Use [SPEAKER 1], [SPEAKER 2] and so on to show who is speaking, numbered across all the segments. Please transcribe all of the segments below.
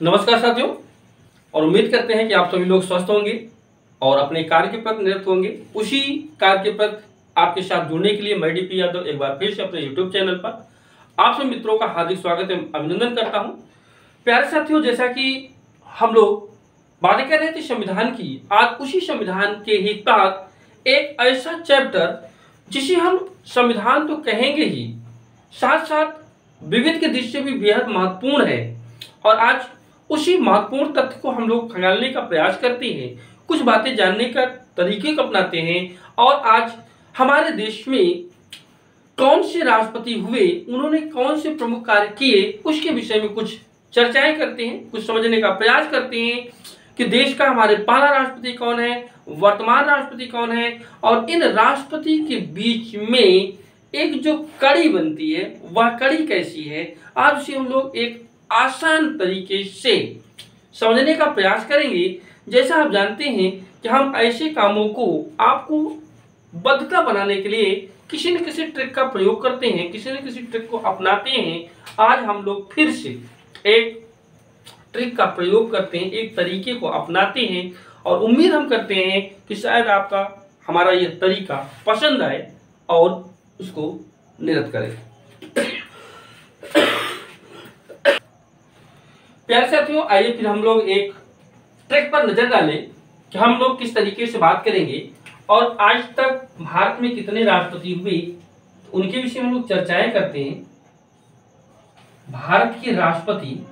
[SPEAKER 1] नमस्कार साथियों, और उम्मीद करते हैं कि आप सभी लोग स्वस्थ होंगे और अपने कार्य के प्रति निरत होंगे। उसी कार्य के प्रति आपके साथ जुड़ने के लिए मैं डीपी यादव एक बार फिर से अपने यूट्यूब चैनल पर आप सभी मित्रों का हार्दिक स्वागत एवं अभिनंदन करता हूं। प्यारे साथियों, जैसा कि हम लोग बातें कर रहे थे संविधान की, आज उसी संविधान के ही तहत एक ऐसा चैप्टर जिसे हम संविधान तो कहेंगे ही, साथ साथ विविध के दृष्टि से भी बेहद महत्वपूर्ण है। और आज उसी महत्वपूर्ण तथ्य को हम लोग खंगालने का प्रयास करते हैं, कुछ बातें जानने का तरीके को अपनाते हैं। और आज हमारे देश में कौन से राष्ट्रपति हुए, उन्होंने कौन से प्रमुख कार्य किए, उसके विषय में कुछ चर्चाएं करते हैं, कुछ समझने का प्रयास करते हैं कि देश का हमारे पहला राष्ट्रपति कौन है, वर्तमान राष्ट्रपति कौन है, और इन राष्ट्रपति के बीच में एक जो कड़ी बनती है वह कड़ी कैसी है। आज उसे हम लोग एक आसान तरीके से समझने का प्रयास करेंगे। जैसा आप जानते हैं कि हम ऐसे कामों को आपको बद्धता बनाने के लिए किसी न किसी ट्रिक का प्रयोग करते हैं, किसी न किसी ट्रिक को अपनाते हैं। आज हम लोग फिर से एक ट्रिक का प्रयोग करते हैं, एक तरीके को अपनाते हैं, और उम्मीद हम करते हैं कि शायद आपका हमारा यह तरीका पसंद आए और उसको निरत करें। प्यारे साथियों, आइए फिर हम लोग एक ट्रिक पर नजर डालें कि हम लोग किस तरीके से बात करेंगे और आज तक भारत में कितने राष्ट्रपति हुए उनके विषय में हम लोग चर्चाएं करते हैं। भारत के राष्ट्रपति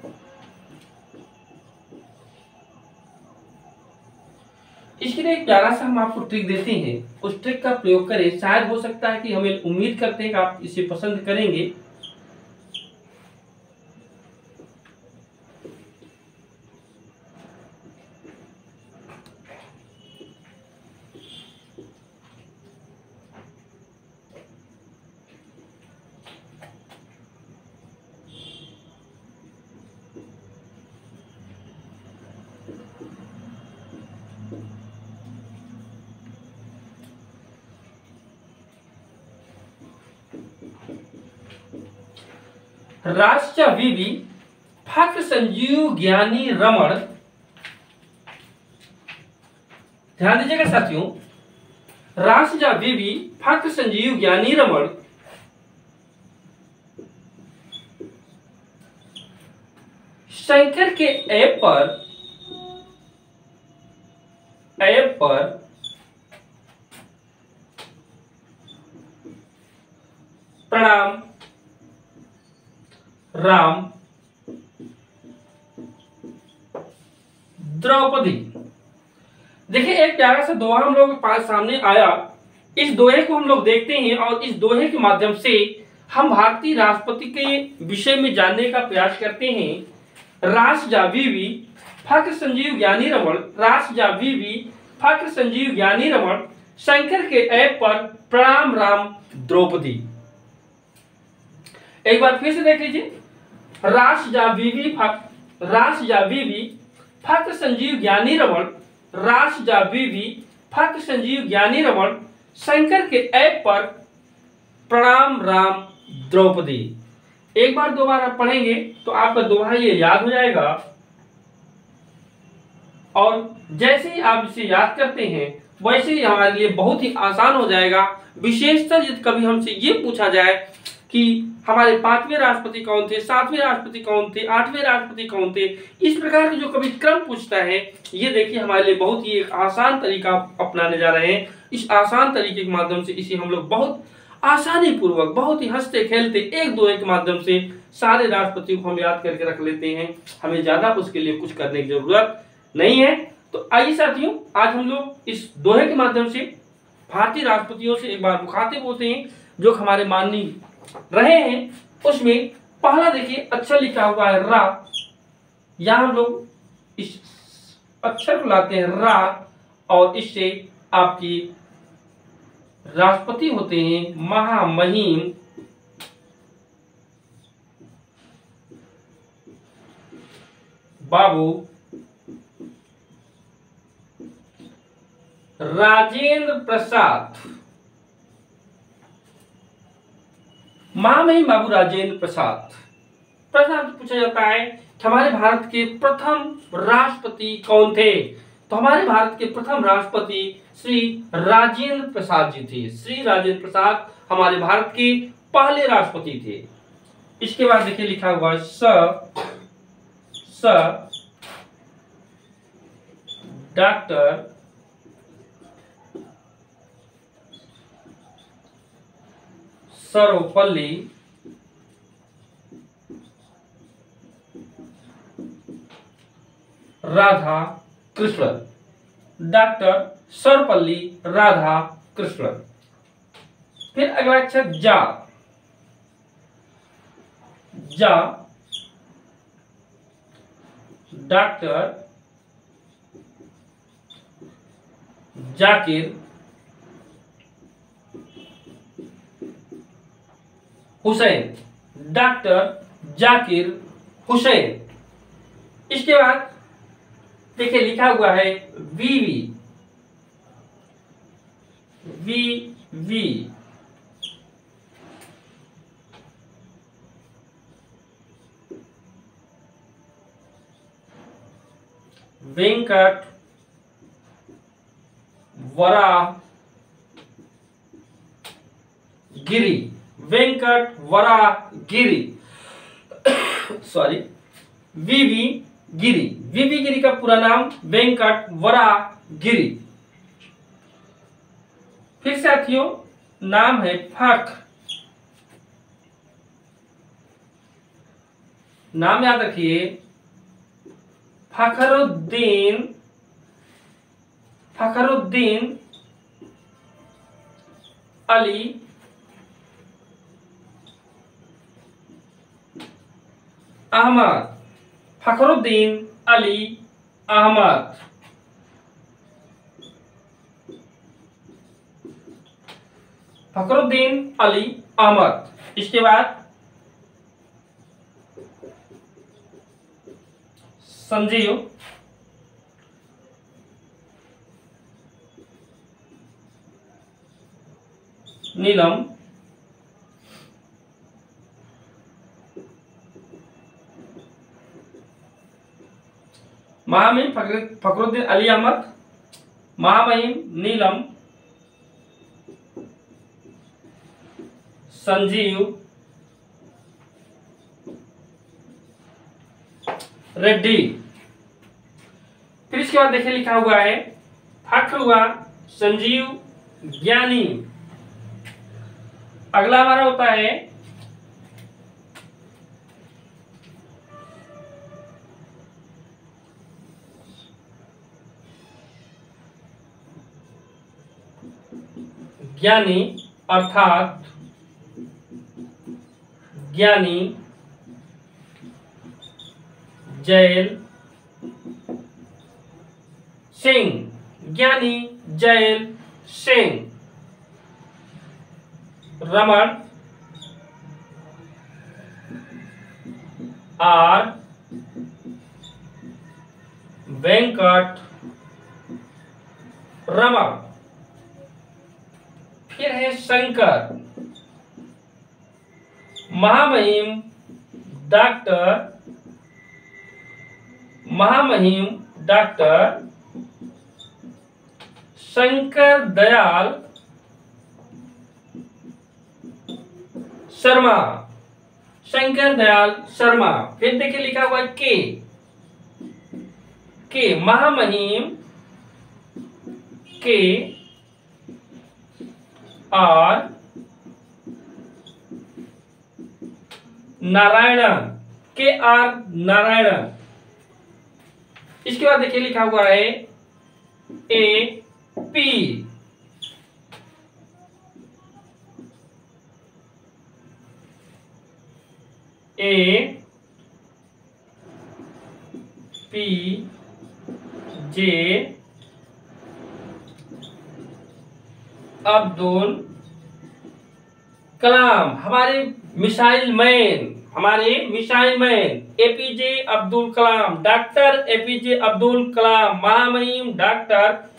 [SPEAKER 1] इसके लिए एक प्यारा सा हम आपको ट्रिक देते हैं, उस ट्रिक का प्रयोग करें। शायद हो सकता है कि हमें उम्मीद करते हैं कि आप इसे पसंद करेंगे। राष्ट्र वीवी फक्र संजीव ज्ञानी रमण, ध्यान दीजिएगा साथियों, राष्ट्र वीवी फक्र संजीव ज्ञानी रमण शंकर के ऐप पर प्रणाम राम द्रौपदी। देखिए, एक प्यारा सा दोहा हम लोग के पास सामने आया। इस दोहे को हम लोग देखते हैं और इस दोहे के माध्यम से हम भारतीय राष्ट्रपति के विषय में जानने का प्रयास करते हैं। राष्ट्र वीवी फक्र संजीव ज्ञानी रमण, राष्ट्र वीवी फक्र संजीव ज्ञानी रमण शंकर के ऐप पर प्रणाम राम द्रौपदी। एक बार फिर से देख लीजिए, राष्ट्र वीवी फक्र संजीव ज्ञानी रमण, राष्ट्र वीवी फक्र संजीव ज्ञानी रमण शंकर के ऐप पर प्रणाम राम द्रौपदी। एक बार दो बार आप पढ़ेंगे तो आपका दोहा ये याद हो जाएगा, और जैसे ही आप इसे याद करते हैं वैसे ही हमारे लिए बहुत ही आसान हो जाएगा। विशेषतः यदि कभी हमसे ये पूछा जाए कि हमारे 5वें राष्ट्रपति कौन थे, 7वें राष्ट्रपति कौन थे, 8वें राष्ट्रपति कौन थे, इस प्रकार के जो कभी क्रम पूछता है, ये देखिए हमारे लिए बहुत ही एक आसान तरीका अपनाने जा रहे हैं। इस आसान तरीके के माध्यम से इसे हम लोग बहुत आसानी पूर्वक, बहुत ही हंसते खेलते एक दोहे के माध्यम से सारे राष्ट्रपतियों को हम याद करके रख लेते हैं। हमें ज्यादा उसके लिए कुछ करने की जरूरत नहीं है। तो आइए साथियों, आज हम लोग इस दोहे के माध्यम से भारतीय राष्ट्रपतियों से एक बार मुखातिब होते हैं जो हमारे माननीय रहे हैं। उसमें पहला देखिए अक्षर लिखा हुआ है रा, यहां हम लोग इस अक्षर को लाते हैं रा, और इससे आपकी राष्ट्रपति होते हैं महामहिम बाबू राजेंद्र प्रसाद। महामहिम बाबू राजेंद्र प्रसाद। प्रश्न पूछा जाता है कि हमारे भारत के प्रथम राष्ट्रपति कौन थे। तो हमारे भारत के प्रथम राष्ट्रपति श्री राजेंद्र प्रसाद जी थे। श्री राजेंद्र प्रसाद हमारे भारत के पहले राष्ट्रपति थे। इसके बाद देखिए लिखा हुआ डॉक्टर सर्वपल्ली राधाकृष्णन। डॉक्टर सर्वपल्ली राधाकृष्णन। फिर अगला अक्षर जा डॉक्टर जाकिर हुसैन। डॉक्टर जाकिर हुसैन। इसके बाद देखिए लिखा हुआ है वीवी वेंकट वराहगिरी। वेंकट वराहगिरी सॉरी वीवी गिरी का पूरा नाम वेंकट वराहगिरी। फिर साथियों नाम है फख। नाम याद रखिए फखरुद्दीन अली अहमद। फखरुद्दीन अली अहमद। फखरुद्दीन अली अहमद। इसके बाद संजीव नीलम महामहिम फखरुद्दीन अली अहमद, महामहिम नीलम संजीव रेड्डी। फिर इसके बाद देखिए लिखा हुआ है फख्र हुआ संजीव ज्ञानी। अगला हमारा होता है ज्ञानी अर्थात ज्ञानी जैल सिंह। ज्ञानी जैल सिंह। रमण आर वेंकट रमण। फिर है शंकर महामहिम डॉक्टर शंकर दयाल शर्मा। शंकर दयाल शर्मा। फिर देखिए लिखा हुआ के महामहिम के आर नारायणन। के आर नारायणन। इसके बाद देखिए लिखा हुआ है ए पी जे अब्दुल कलाम। हमारे मिसाइल मैन एपीजे अब्दुल कलाम। डॉक्टर एपीजे अब्दुल कलाम। महामहिम डॉक्टर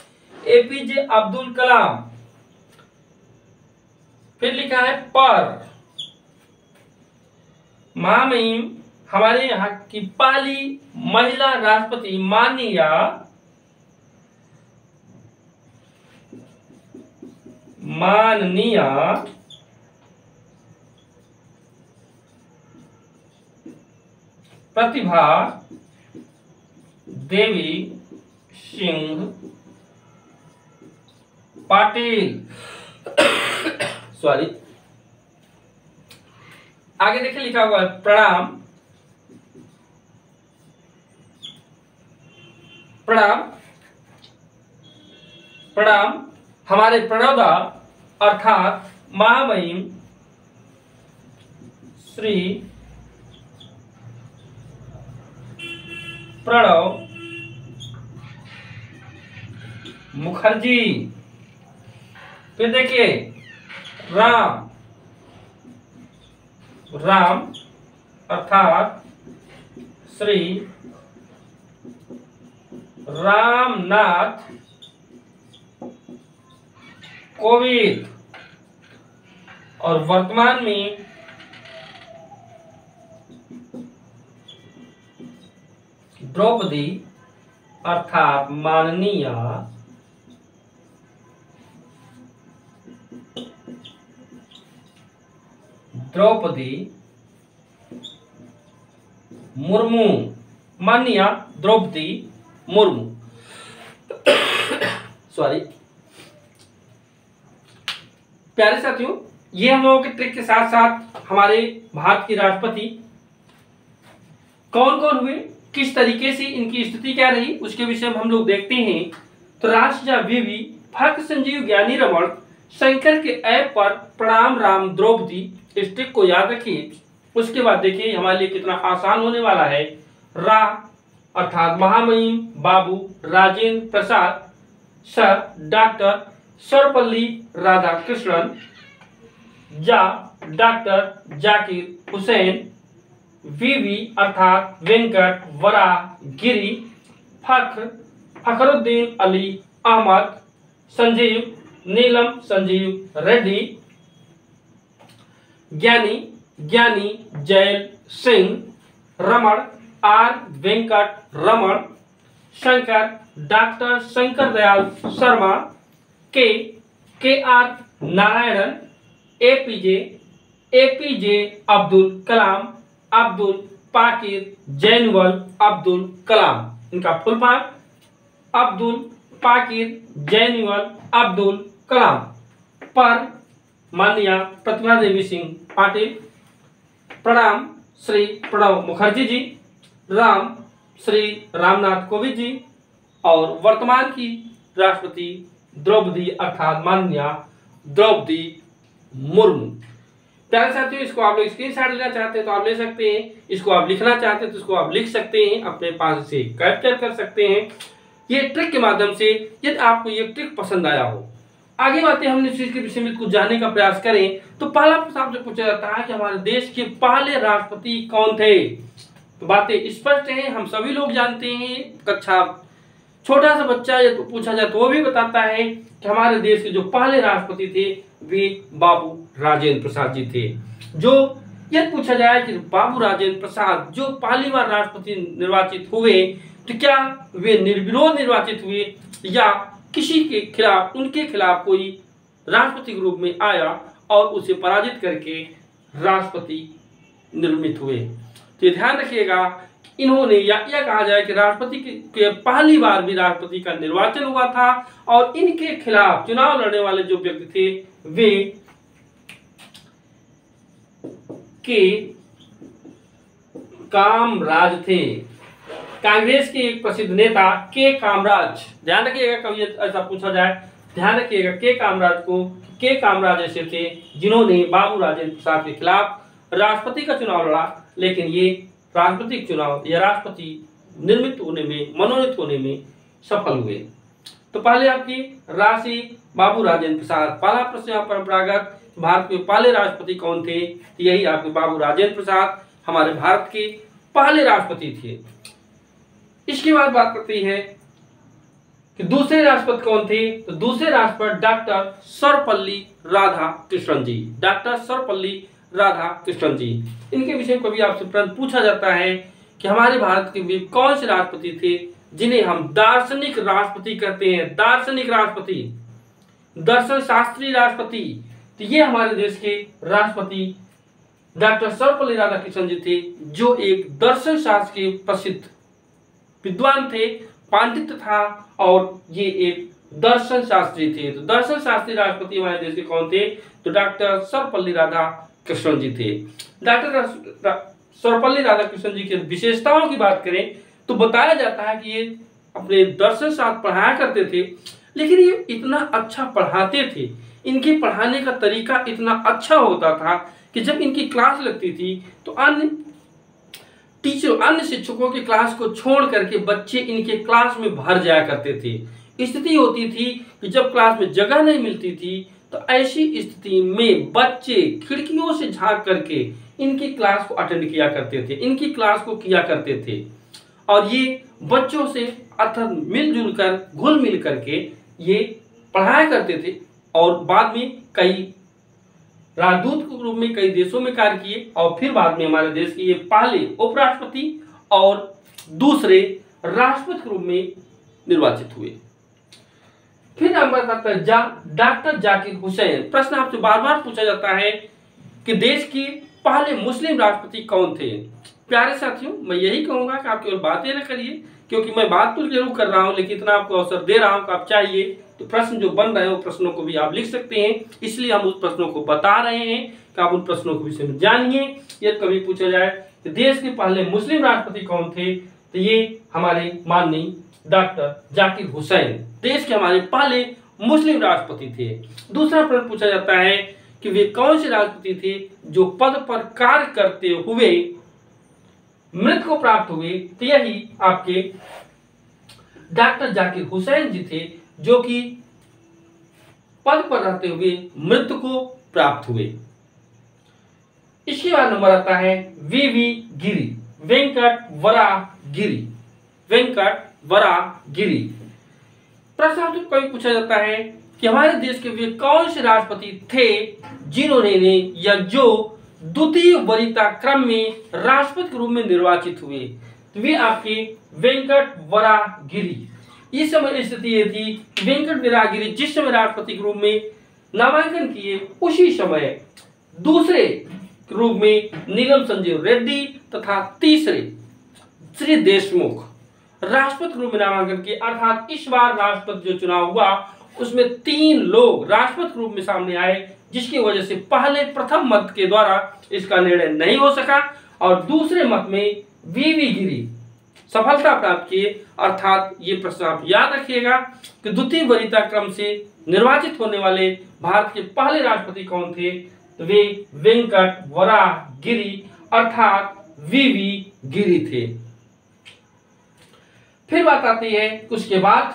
[SPEAKER 1] एपीजे अब्दुल कलाम। फिर लिखा है पर महामहिम हमारे यहाँ की पहली महिला राष्ट्रपति माननीय प्रतिभा देवी सिंह पाटिल। सॉरी, आगे देखिए लिखा हुआ है प्रणाम। प्रणाम प्रणाम हमारे प्रणवदा अर्थात महामहिम श्री प्रणव मुखर्जी। फिर देखिए राम अर्थात श्री रामनाथ कोविंद। और वर्तमान में द्रौपदी अर्थात माननीय द्रौपदी मुर्मू। माननीय द्रौपदी मुर्मू। सॉरी प्यारे साथियों, ये हम लोगों के ट्रिक के साथ साथ हमारे भारत के राष्ट्रपति कौन कौन हुए, किस तरीके से इनकी स्थिति क्या रही, उसके विषय में हम लोग देखते हैं। तो राष्ट्रजा वीवी फक संजीव ज्ञानी रमण शंकर के ऐप पर प्रणाम राम द्रौपदी, इस ट्रिक को याद रखिए। उसके बाद देखिए हमारे लिए कितना आसान होने वाला है। रा अर्थात महामहिम बाबू राजेंद्र प्रसाद, सर डॉक्टर सर्वपल्ली राधाकृष्णन, जा डॉक्टर जाकिर हुसैन, वीवी अर्थात वेंकट वराहगिरी, फखरुद्दीन अली अहमद, संजीव नीलम संजीव रेड्डी, ज्ञानी जैल सिंह, रमण आर वेंकट रमण, Shankar doctor Shankar Dayal Sharma, K R Narayanan, APJ Abdul Kalam, Abdul Pakir Jainul Abdul Kalam. इनका फुल फॉर्म अब्दुल पाकिर जैनुअल अब्दुल कलाम। पर माननीय प्रतिभा देवी सिंह पाटिल, प्रणाम श्री प्रणव मुखर्जी जी, राम श्री रामनाथ कोविंद जी, और वर्तमान की राष्ट्रपति द्रौपदी अर्थात माननीय द्रौपदी मुर्मू। प्यारे साथियों, इसको आप लोग स्क्रीनशॉट लेना चाहते हैं तो आप ले सकते हैं, इसको आप लिखना चाहते हैं तो इसको आप लिख सकते हैं, अपने पास से कैप्चर कर सकते हैं ये ट्रिक के माध्यम से। यदि आपको ये ट्रिक पसंद आया हो, आगे बातें हमने इस चीज के विषय में कुछ जानने का प्रयास करें, तो पहला प्रश्न आपसे पूछा जाता है कि हमारे देश के पहले राष्ट्रपति कौन थे। तो बातें स्पष्ट हैं, हम सभी लोग जानते हैं। कक्षा छोटा सा बच्चा ये तो पूछा जाए तो वो भी बताता है कि हमारे देश के जो पहले राष्ट्रपति थे वे बाबू राजेंद्र प्रसाद जी थे। जो यह पूछा जाए कि बाबू राजेंद्र प्रसाद जो पहली बार राष्ट्रपति निर्वाचित हुए, तो क्या वे निर्विरोध निर्वाचित हुए या किसी के खिलाफ, उनके खिलाफ कोई राष्ट्रपति के रूप में आया और उसे पराजित करके राष्ट्रपति निर्मित हुए। तो ध्यान रखिएगा, इन्होंने या यह कहा जाए कि राष्ट्रपति के पहली बार भी राष्ट्रपति का निर्वाचन हुआ था और इनके खिलाफ चुनाव लड़ने वाले जो व्यक्ति थे वे के कामराज थे। कांग्रेस के एक प्रसिद्ध नेता के कामराज, ध्यान रखिएगा कभी ऐसा पूछा जाए, ध्यान रखिएगा के कामराज ऐसे थे जिन्होंने बाबू राजेंद्र प्रसाद के खिलाफ राष्ट्रपति का चुनाव लड़ा, लेकिन ये राष्ट्रपति चुनाव या राष्ट्रपति मनोनीत होने में सफल हुए। तो पहले आपकी राशि बाबू राजेंद्र प्रसाद। पहला प्रश्न यहाँ परंपरागत भारत के पहले राष्ट्रपति कौन थे, तो यही आपके बाबू राजेंद्र प्रसाद हमारे भारत के पहले राष्ट्रपति थे। इसके बाद बात करती है कि दूसरे राष्ट्रपति कौन थे, तो दूसरे राष्ट्रपति डॉक्टर सर्वपल्ली राधाकृष्णन जी। डॉक्टर सर्वपल्ली राधा कृष्णन जी। इनके विषय में कभी आपसे प्रश्न पूछा जाता है कि हमारे भारत के वे कौन से राष्ट्रपति थे जिन्हें हम दार्शनिक राष्ट्रपति कहते हैं। दार्शनिक राष्ट्रपति, दर्शन शास्त्री राष्ट्रपति। तो ये हमारे देश के राष्ट्रपति डॉक्टर सर्वपल्ली राधाकृष्णन जी थे, जो एक दर्शन शास्त्र के प्रसिद्ध विद्वान थे, पांडित्य था, और ये एक दर्शन शास्त्री थे। तो दर्शन शास्त्री राष्ट्रपति हमारे देश के कौन थे? तो डॉक्टर सर्वपल्ली राधाकृष्णन जी थे। डॉक्टर सर्वपल्ली राधाकृष्णन जी की विशेषताओं की बात करें तो बताया जाता है कि ये अपने दर्शन शास्त्र पढ़ाया करते थे, लेकिन ये इतना अच्छा पढ़ाते थे, इनके पढ़ाने का तरीका इतना अच्छा होता था कि जब इनकी क्लास लगती थी तो अन्य टीचर, अन्य शिक्षकों की क्लास को छोड़ करके बच्चे इनके क्लास में भर जाया करते थे। स्थिति होती थी कि जब क्लास में जगह नहीं मिलती थी तो ऐसी स्थिति में बच्चे खिड़कियों से झांक करके इनकी क्लास को अटेंड किया करते थे, इनकी क्लास को किया करते थे, और ये बच्चों से अथक मिलजुल कर, घुल मिल करके ये पढ़ाया करते थे। और बाद में कई राजदूत के रूप में कई देशों में कार्य किए, और फिर बाद में हमारे देश के ये पहले उपराष्ट्रपति और दूसरे राष्ट्रपति के रूप में निर्वाचित हुए। फिर नंबर आता है डॉक्टर जाकिर हुसैन। प्रश्न आपसे बार बार पूछा जाता है कि देश के पहले मुस्लिम राष्ट्रपति कौन थे। प्यारे साथियों, मैं यही कहूंगा कि आप केवल बातें न करिए, क्योंकि मैं बात तो जरूर कर रहा हूं, लेकिन इतना आपको अवसर दे रहा हूं कि आप चाहिए तो प्रश्न जो बन रहे हैं वो प्रश्नों को भी आप लिख सकते हैं। इसलिए हम उस प्रश्नों को बता रहे हैं कि आप उन प्रश्नों के विषय में जानिए। यदि कभी पूछा जाए कि देश के पहले मुस्लिम राष्ट्रपति कौन थे, तो ये हमारे माननीय डॉक्टर जाकिर हुसैन देश के हमारे पहले मुस्लिम राष्ट्रपति थे। दूसरा प्रश्न पूछा जाता है कि वे कौन से राष्ट्रपति थे जो पद पर कार्य करते हुए मृत्यु को प्राप्त हुए। तो यही आपके डॉक्टर जाकिर हुसैन जी थे, जो कि पद पर रहते हुए मृत्यु को प्राप्त हुए। इसके बाद नंबर आता है वीवी गिरी, वेंकट वराह गिरी, वेंकट वराह गिरी। प्रश्न आपसे कभी पूछा जाता है कि हमारे देश के वे कौन से राष्ट्रपति थे जिन्होंने या जो द्वितीय वरीयता क्रम में राष्ट्रपति के रूप में निर्वाचित हुए। तो वे आपके वेंकट वराह गिरी। इस समय स्थिति ये थी कि वेंकट वराह गिरी जिस समय राष्ट्रपति के रूप में नामांकन किए, उसी समय दूसरे रूप में नीलम संजीव रेड्डी तथा तीसरे श्री देशमुख राष्ट्रपति के रूप में नामांकन किए। अर्थात इस बार राष्ट्रपति जो चुनाव हुआ उसमें 3 लोग राष्ट्रपति के रूप में सामने आए, जिसकी वजह से पहले प्रथम मत के द्वारा इसका निर्णय नहीं हो सका, और दूसरे मत में वीवी गिरी सफलता प्राप्त किए। अर्थात ये प्रश्न आप याद रखिएगा कि द्वितीय वरीयता क्रम से निर्वाचित होने वाले भारत के पहले राष्ट्रपति कौन थे। तो वे वेंकट वराह गिरी अर्थात वीवी गिरी थे। फिर बात आती है उसके बाद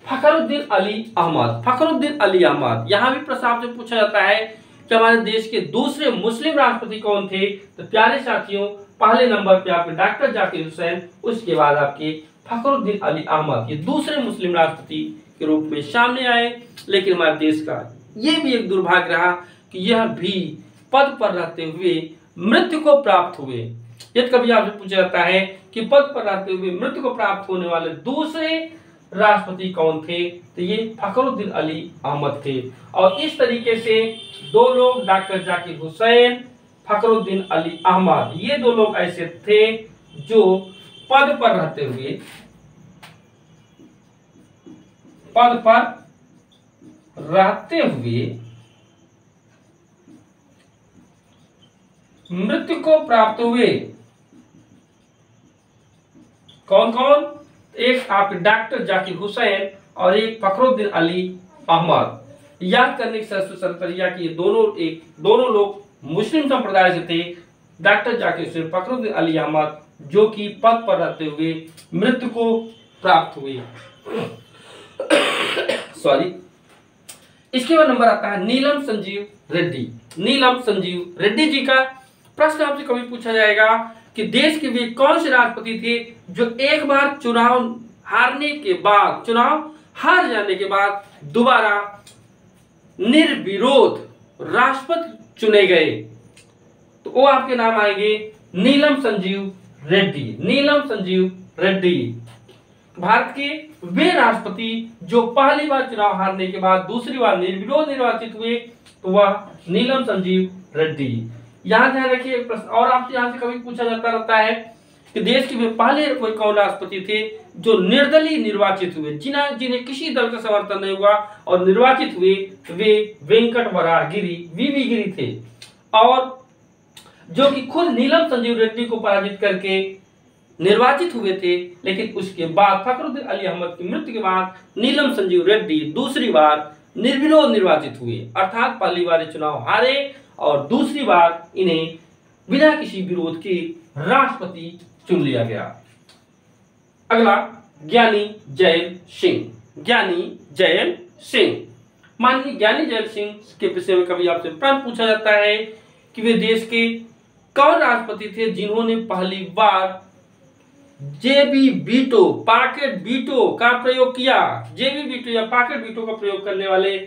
[SPEAKER 1] फखरुद्दीन अली अहमद। फखरुद्दीन अली अहमद, यहां भी प्रश्न आपसे पूछा जाता है कि हमारे देश के दूसरे मुस्लिम राष्ट्रपति कौन थे। तो प्यारे साथियों, पहले नंबर पे आपके डॉक्टर जाकिर हुसैन, उसके बाद आपके फखरुद्दीन अली अहमद, ये दूसरे मुस्लिम राष्ट्रपति के रूप में सामने आए। लेकिन हमारे देश का ये भी एक दुर्भाग्य रहा कि यह भी पद पर रहते हुए मृत्यु को प्राप्त हुए। यदि कभी आपसे पूछा जाता है कि पद पर रहते हुए मृत्यु को प्राप्त होने वाले दूसरे राष्ट्रपति कौन थे, तो ये फखरुद्दीन अली अहमद थे। और इस तरीके से 2 लोग, डॉक्टर जाकिर हुसैन, फखरुद्दीन अली अहमद, ये 2 लोग ऐसे थे जो पद पर रहते हुए मृत्यु को प्राप्त हुए। कौन कौन? एक आपके डॉक्टर जाकिर हुसैन और एक फखरुद्दीन अली अहमद। याद करने की सरसरिया कि दोनों लोग मुस्लिम संप्रदाय से थे। डॉक्टर जाकिर हुसैन, फखरुद्दीन अली अहमद, जो कि पद पर रहते हुए मृत्यु को प्राप्त हुए। सॉरी। इसके बाद नंबर आता है नीलम संजीव रेड्डी। नीलम संजीव रेड्डी जी का प्रश्न आपसे कभी पूछा जाएगा कि देश के वे कौन से राष्ट्रपति थे जो एक बार चुनाव हार जाने के बाद दोबारा निर्विरोध राष्ट्रपति चुने गए। तो वो आपके नाम आएंगे नीलम संजीव रेड्डी। नीलम संजीव रेड्डी भारत के वे राष्ट्रपति जो पहली बार चुनाव हारने के बाद दूसरी बार निर्विरोध निर्वाचित हुए, तो वह नीलम संजीव रेड्डी। यहां ध्यान रखिए एक प्रश्न और आपसे यहां से कभी पूछा जाता रहता है कि देश के वे पहले कोई कौन राष्ट्रपति थे जो निर्दलीय निर्वाचित हुए, जिन्हें किसी दल का समर्थन नहीं हुआ और निर्वाचित हुए, वे वेंकट वराहगिरी वीवी गिरी थे, और जो कि खुद नीलम संजीव रेड्डी को पराजित करके निर्वाचित हुए थे। लेकिन उसके बाद फखरुद्दीन अली अहमद की मृत्यु के बाद नीलम संजीव रेड्डी दूसरी बार निर्विरोध निर्वाचित हुए, अर्थात पहली बार चुनाव हारे और दूसरी बार इन्हें बिना किसी विरोध के राष्ट्रपति चुन लिया गया। अगला ज्ञानी जैल सिंह। ज्ञानी जैल सिंह, माननीय ज्ञानी जैल सिंह के विषय में कभी आपसे प्रश्न पूछा जाता है कि वे देश के कौन राष्ट्रपति थे जिन्होंने पहली बार जेबी वीटो पॉकेट वीटो का प्रयोग किया। जेबी वीटो या पॉकेट वीटो का प्रयोग करने वाले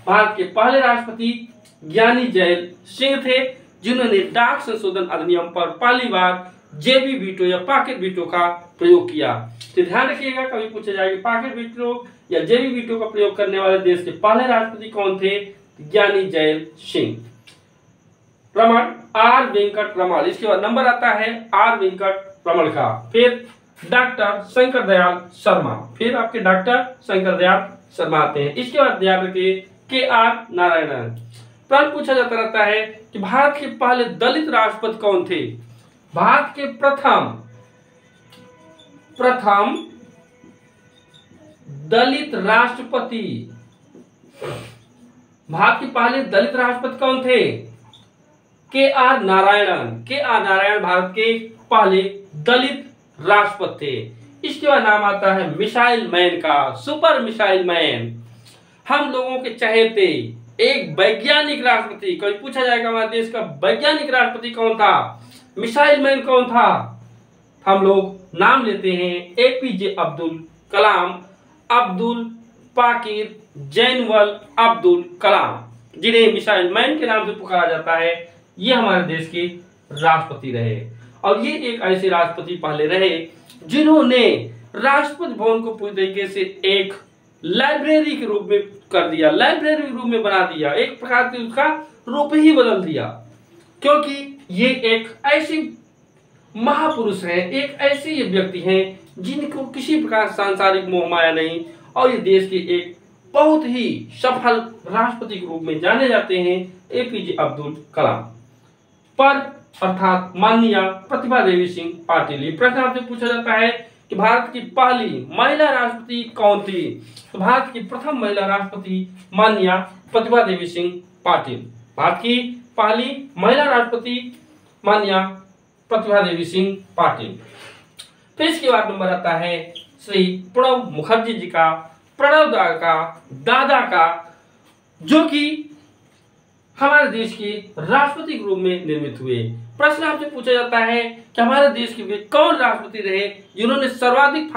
[SPEAKER 1] भारत के पहले राष्ट्रपति ज्ञानी जैल सिंह थे, जिन्होंने डाक संशोधन अधिनियम पर पहली बार जेबी वीटो या पॉकेट वीटो का प्रयोग किया। तो ध्यान रखिएगा, कभी पूछा जाएगा पॉकेट वीटो या जेबी वीटो का प्रयोग करने वाले देश के पहले राष्ट्रपति कौन थे? ज्ञानी जैल सिंह। रमण आर वेंकट रमण, इसके बाद नंबर आता है आर वेंकट रमण का। फिर डॉक्टर शंकर दयाल शर्मा, फिर आपके डॉक्टर शंकर दयाल शर्मा आते हैं। इसके बाद ध्यान रखिए के आर नारायणन। प्रश्न पूछा जाता रहता है कि भारत के पहले दलित राष्ट्रपति कौन थे? भारत के प्रथम दलित राष्ट्रपति, भारत के पहले दलित राष्ट्रपति कौन थे? के आर नारायणन। के आर नारायण भारत के पहले दलित राष्ट्रपति थे। इसके बाद नाम आता है मिसाइल मैन का, सुपर मिसाइल मैन, हम लोगों के चहेते एक वैज्ञानिक राष्ट्रपति। कभी पूछा जाएगा हमारे देश का वैज्ञानिक राष्ट्रपति कौन था, मिसाइल मैन कौन था? हम लोग नाम लेते हैं एपीजे अब्दुल कलाम, अब्दुल पाकिर जैनुअल अब्दुल कलाम, जिन्हें मिसाइल मैन के नाम से पुकारा जाता है। ये हमारे देश के राष्ट्रपति रहे, और ये एक ऐसे राष्ट्रपति पहले रहे जिन्होंने राष्ट्रपति भवन को पूरी तरीके से एक लाइब्रेरी के रूप में कर दिया, लाइब्रेरी के रूप में बना दिया, एक प्रकार से उसका रूप ही बदल दिया, क्योंकि ये एक ऐसी महापुरुष है, एक ऐसे ये व्यक्ति हैं जिनको किसी प्रकार सांसारिक मोह माया नहीं, और ये देश के एक बहुत ही सफल राष्ट्रपति के रूप में जाने जाते हैं, एपीजे अब्दुल कलाम। पर अर्थात माननीय प्रतिभा देवी सिंह पाटिल। प्रश्न आपसे पूछा जाता है कि भारत की पहली महिला राष्ट्रपति कौन थी? तो भारत की प्रथम महिला राष्ट्रपति माननीय प्रतिभा देवी सिंह पाटिल। भारत की पहली महिला राष्ट्रपति माननीय प्रतिभा देवी सिंह पाटिल। फिर इसके बाद नंबर आता है श्री प्रणब मुखर्जी जी का, प्रणब का दादा का, जो कि हमारे देश के राष्ट्रपति के रूप में निर्मित हुए। प्रश्न आपसे पूछा जाता है कि हमारे देश के वे कौन राष्ट्रपति रहे जिन्होंने सर्वाधिक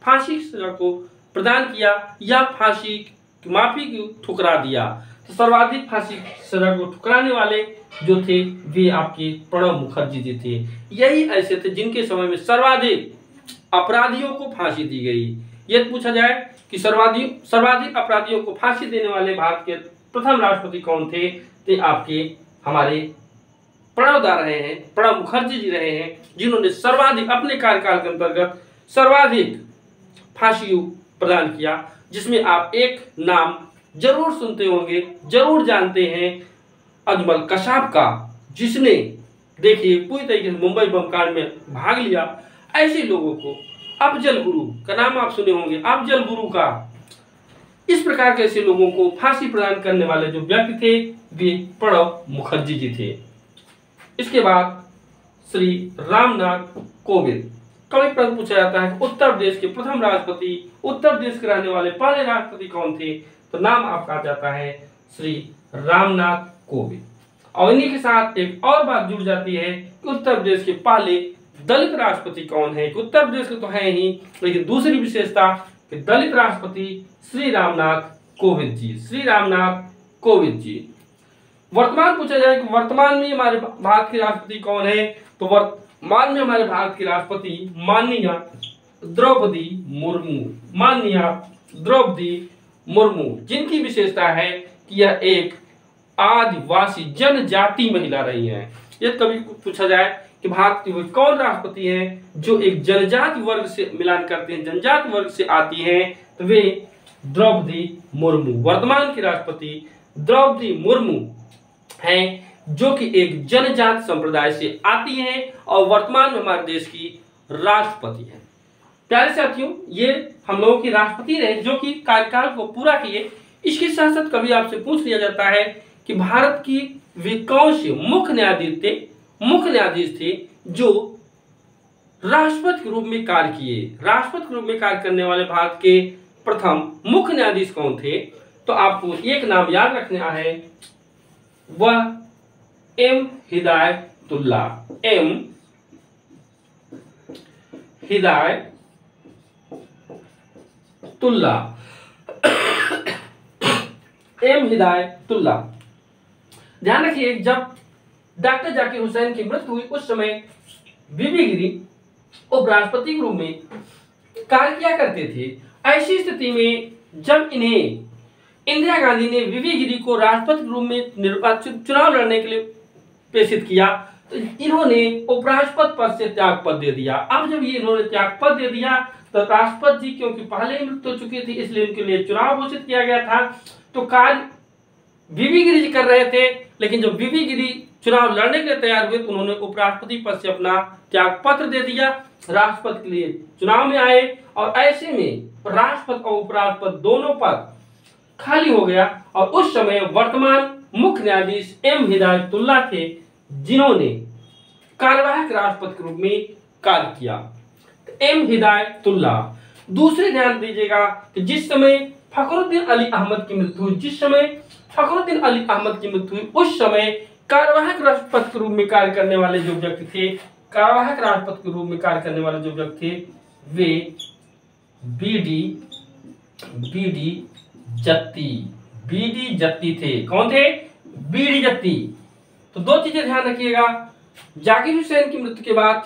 [SPEAKER 1] फांसी सजा को प्रदान किया या फांसी की माफी को ठुकरा दिया? तो सर्वाधिक फांसी सजा को ठुकराने वाले जो थे वे आपके प्रणब मुखर्जी जी थे। यही ऐसे थे जिनके समय में सर्वाधिक अपराधियों को फांसी दी गई। यदि पूछा जाए कि सर्वाधिक अपराधियों को फांसी देने वाले भारत के प्रथम राष्ट्रपति कौन थे, तो आपके हमारे प्रणब दा रहे हैं, प्रणब मुखर्जी जी रहे हैं, जिन्होंने सर्वाधिक अपने कार्यकाल के अंतर्गत सर्वाधिक फांसी प्रदान किया, जिसमें आप एक नाम जरूर सुनते होंगे, जरूर जानते हैं, अजमल कसाब का, जिसने देखिए पूरी तरीके से मुंबई बम कांड में भाग लिया। ऐसे लोगों को, अफजल गुरु का नाम आप सुने होंगे, अफजल गुरु का, इस प्रकार के ऐसे लोगों को फांसी प्रदान करने वाले जो व्यक्ति थे वे प्रणब मुखर्जी जी थे। इसके बाद श्री रामनाथ कोविंद। कभी प्रश्न पूछा जाता है उत्तर प्रदेश के प्रथम राष्ट्रपति, उत्तर प्रदेश के रहने वाले पहले राष्ट्रपति कौन थे? तो नाम आपका आ जाता है श्री रामनाथ कोविंद। और इन्हीं के साथ एक और बात जुड़ जाती है कि उत्तर प्रदेश के पहले दलित राष्ट्रपति कौन है? उत्तर प्रदेश के तो है ही, लेकिन दूसरी विशेषता कि दलित राष्ट्रपति श्री रामनाथ कोविंद जी, श्री रामनाथ कोविंद जी। वर्तमान पूछा जाए कि वर्तमान में हमारे भारत के राष्ट्रपति कौन है, तो वर्तमान में हमारे भारत के राष्ट्रपति माननीय द्रौपदी मुर्मू, माननीय द्रौपदी मुर्मू, जिनकी विशेषता है कि यह एक आदिवासी जनजाति महिला रही हैं। यदि कभी पूछा जाए कि भारत के कौन राष्ट्रपति हैं जो एक जनजाति वर्ग से मिलान करते हैं, जनजाति वर्ग से आती हैं, तो वे द्रौपदी मुर्मू, वर्तमान की राष्ट्रपति द्रौपदी मुर्मू हैं, जो कि एक जनजाति संप्रदाय से आती हैं और वर्तमान में हमारे देश की राष्ट्रपति हैं। प्यारे साथियों, ये हम लोगों के राष्ट्रपति रहे जो कि कार्यकाल को पूरा किए। इसके साथ साथ कभी आपसे पूछ लिया जाता है कि भारत की वे कौन से मुख्य न्यायाधीश थे जो राष्ट्रपति के रूप में कार्य किए। राष्ट्रपति के रूप में कार्य करने वाले भारत के प्रथम मुख्य न्यायाधीश कौन थे, तो आपको एक नाम याद रखना है, वह एम हिदायतुल्ला, एम हिदायतुल्ला। ध्यान रखिए, जब डॉक्टर जाकिर हुसैन की मृत्यु हुई उस समय वीवी गिरी उपराष्ट्रपति के रूप में कार्य किया करते थे। ऐसी स्थिति में जब इन्हें इंदिरा गांधी ने वीवी गिरी को राष्ट्रपति के रूप में चुनाव लड़ने के लिए प्रेषित किया, तो इन्होंने उपराष्ट्रपति पद से त्याग पद दे दिया। अब जब ये इन्होंने त्याग पद दे दिया तो राष्ट्रपति जी क्योंकि पहले ही मृत्यु हो चुकी थी, इसलिए उनके लिए चुनाव घोषित किया गया था। तो कार्य वीवी गिरी जी कर रहे थे, लेकिन जब वीवी गिरी चुनाव लड़ने के लिए तैयार हुए तो उन्होंने उपराष्ट्रपति पद से अपना त्याग पत्र दे दिया, राष्ट्रपति के लिए चुनाव में आए और ऐसे में राष्ट्रपति और उपराष्ट्रपति दोनों पद खाली हो गया। और उस समय वर्तमान मुख्य न्यायाधीश एम हिदायतुल्ला थे, जिन्होंने कार्यवाहक राष्ट्रपति के रूप में कार्य किया। एम हिदायतुल्ला। दूसरे ध्यान दीजिएगा कि जिस समय फखरुद्दीन अली अहमद की मृत्यु हुई, उस समय कार्यवाहक राष्ट्रपति के रूप में कार्य करने वाले जो व्यक्ति थे, वे बीडी जत्ती थे। कौन थे? बीडी जत्ती। तो दो चीजें ध्यान रखिएगा, जाकिर हुसैन की मृत्यु के बाद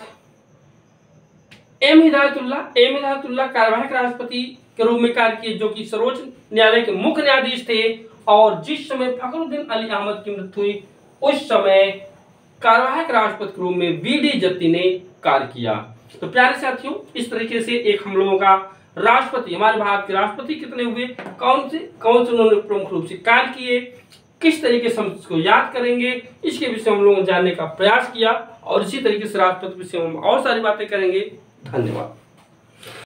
[SPEAKER 1] एम हिदायतुल्ला कार्यवाहक राष्ट्रपति के रूप में कार्य किए, जो कि सर्वोच्च न्यायालय के मुख्य न्यायाधीश थे। और जिस समय फखरुद्दीन अली अहमद की मृत्यु हुई उस समय कार्यवाहक राष्ट्रपति के रूप में बीडी जत्ती ने कार्य किया। तो प्यारे साथियों, इस तरीके से एक हम लोगों का राष्ट्रपति, हमारे भारत के राष्ट्रपति कितने हुए, कौन से उन्होंने प्रमुख रूप से कार्य किए, किस तरीके से हम इसको याद करेंगे, इसके विषय हम लोगों ने जानने का प्रयास किया। और इसी तरीके से राष्ट्रपति विषय में और सारी बातें करेंगे। धन्यवाद।